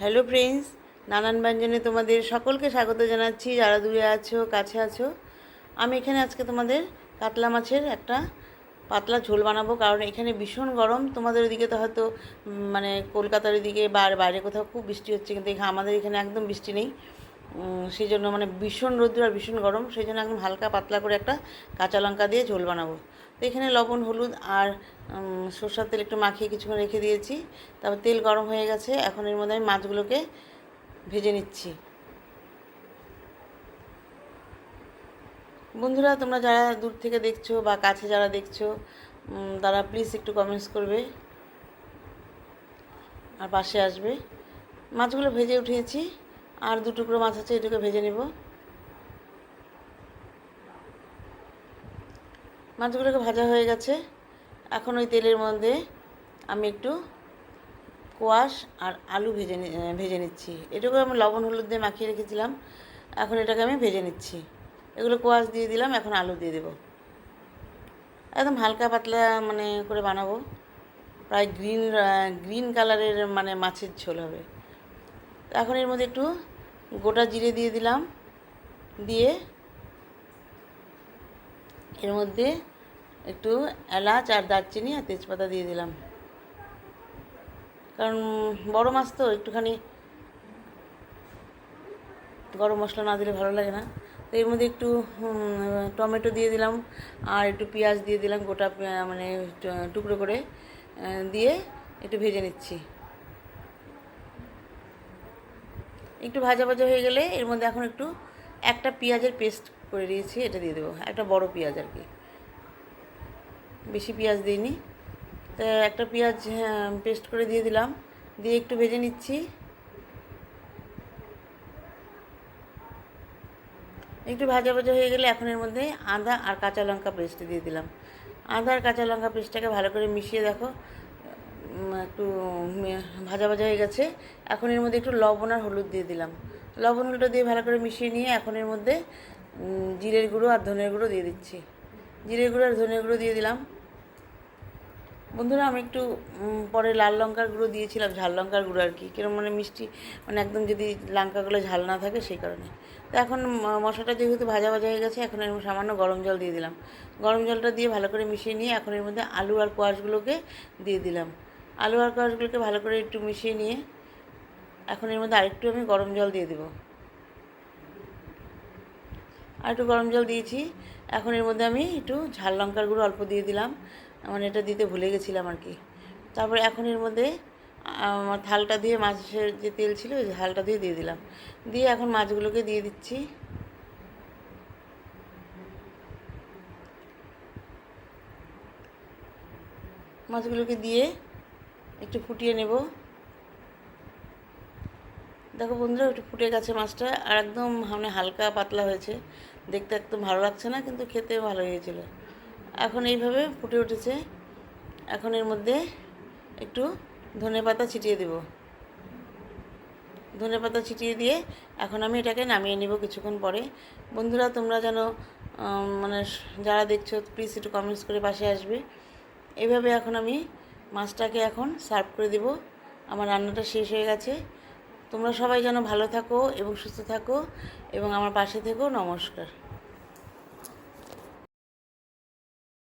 Hello friends, নানান ব্যঞ্জনে তোমাদের সকলকে স্বাগত জানাচ্ছি। যারা দূরে আছো কাছে আছো, আমি এখানে আজকে তোমাদের কাতলা মাছের একটা পাতলা ঝোল বানাবো। কারণ এখানে ভীষণ গরম। তোমাদের ওদিকে তো হয়তো মানে কলকাতার ওদিকে বা বাইরে কোথাও খুব বৃষ্টি হচ্ছে, কিন্তু আমাদের এখানে একদম বৃষ্টি নেই। সেই জন্য মানে ভীষণ রোদ্দুর আর ভীষণ গরম, সেই জন্য একদম হালকা পাতলা করে একটা কাঁচা লঙ্কা দিয়ে ঝোল বানাবো। তো এখানে লবণ হলুদ আর সরষের তেল একটু মাখিয়ে কিছুক্ষণ রেখে দিয়েছি। তারপর তেল গরম হয়ে গেছে, এখন এর মধ্যে আমি মাছগুলোকে ভেজে নিচ্ছি। বন্ধুরা, তোমরা যারা দূর থেকে দেখছো বা কাছে যারা দেখছো, তারা প্লিজ একটু কমেন্টস করবে আর পাশে আসবে। মাছগুলো ভেজে উঠিয়েছি, আর দু টুকরো মাছ আছে, এটাকে ভেজে নেব। মাছগুলোকে ভাজা হয়ে গেছে। এখন ওই তেলের মধ্যে আমি একটু কোয়াশ আর আলু ভেজে নিচ্ছি। এটাকে আমি লবণ হলুদ দিয়ে মাখিয়ে রেখেছিলাম, এখন এটাকে আমি ভেজে নিচ্ছি। এগুলো কোয়াশ দিয়ে দিলাম, এখন আলু দিয়ে দেবো। একদম হালকা পাতলা মানে করে বানাবো, প্রায় গ্রিন কালারের মানে মাছের ঝোল হবে। এখন এর মধ্যে একটু গোটা জিরে দিয়ে দিলাম, দিয়ে এর মধ্যে একটু এলাচ আর দারচিনি আর তেজপাতা দিয়ে দিলাম। কারণ বড় মাছ তো একটুখানি গরম মশলা না দিলে ভালো লাগে না। তো এর মধ্যে একটু টমেটো দিয়ে দিলাম, আর একটু পেঁয়াজ দিয়ে দিলাম, গোটা মানে টুকরো করে দিয়ে একটু ভেজে নিচ্ছি। একটু ভাজা ভাজা হয়ে গেলে এর মধ্যে এখন একটু একটা পেঁয়াজের পেস্ট করে দিয়েছি, এটা দিয়ে দেবো। একটা বড় পেঁয়াজ আর কি, বেশি পেঁয়াজ দিইনি। তো একটা পেঁয়াজ পেস্ট করে দিয়ে দিলাম, দিয়ে একটু ভেজে নিচ্ছি। একটু ভাজা ভাজা হয়ে গেলে এখন এর মধ্যে আদা আর কাঁচা লঙ্কা পেস্ট দিয়ে দিলাম। আদা আর কাঁচা লঙ্কা পেস্টটাকে ভালো করে মিশিয়ে দেখো একটু ভাজা ভাজা হয়ে গেছে। এখন এর মধ্যে একটু লবণ আর হলুদ দিয়ে দিলাম। লবণ হলুদটা দিয়ে ভালো করে মিশিয়ে নিয়ে এখন এর মধ্যে জিরের গুঁড়ো আর ধনের গুঁড়ো দিয়ে দিচ্ছি। জিরের গুঁড়ো আর ধনের গুঁড়ো দিয়ে দিলাম। বন্ধুরা, আমি একটু পরে লাল লঙ্কার গুঁড়ো দিয়েছিলাম, ঝাল লঙ্কার গুঁড়ো আর কি, কিরকম মানে মিষ্টি, মানে একদম যদি লঙ্কাগুলো ঝাল না থাকে সেই কারণে। তো এখন মশলাটা যেহেতু ভাজা ভাজা হয়ে গেছে, এখন এর সামান্য গরম জল দিয়ে দিলাম। গরম জলটা দিয়ে ভালো করে মিশিয়ে নিয়ে এখন এর মধ্যে আলু আর কোয়াশগুলোকে দিয়ে দিলাম। আলু আর কোয়াশগুলোকে ভালো করে একটু মিশিয়ে নিয়ে এখন এর মধ্যে আরেকটু আমি গরম জল দিয়ে দেবো। আর একটু গরম জল দিয়েছি। এখন এর মধ্যে আমি একটু ঝাল লঙ্কার গুঁড়ো অল্প দিয়ে দিলাম, মানে এটা দিতে ভুলে গেছিলাম আর কি। তারপরে এখন এর মধ্যে আমার থালটা দিয়ে মাছের যে তেল ছিল ওই থালটা দিয়ে দিলাম, দিয়ে এখন মাছগুলোকে দিয়ে দিচ্ছি। মাছগুলোকে দিয়ে একটু ফুটিয়ে নেব। দেখো বন্ধুরা, একটু ফুটে গেছে মাছটা, আর একদম মানে হালকা পাতলা হয়েছে, দেখতে একদম ভালো লাগছে না, কিন্তু খেতে ভালো হয়েছিল। এখন এইভাবে ফুটে উঠেছে। এখন এর মধ্যে একটু ধনেপাতা ছিটিয়ে দেব। ধনেপাতা ছিটিয়ে দিয়ে এখন আমি এটাকে নামিয়ে নেব কিছুক্ষণ পরে। বন্ধুরা, তোমরা যেন মানে যারা দেখছো প্লিজ একটু কমেন্টস করে পাশে আসবে। এইভাবে এখন আমি মাছটাকে এখন সার্ভ করে দেব। আমার রান্নাটা শেষ হয়ে গেছে। তোমরা সবাই যেন ভালো থাকো এবং সুস্থ থাকো এবং আমার পাশে থেকো। নমস্কার।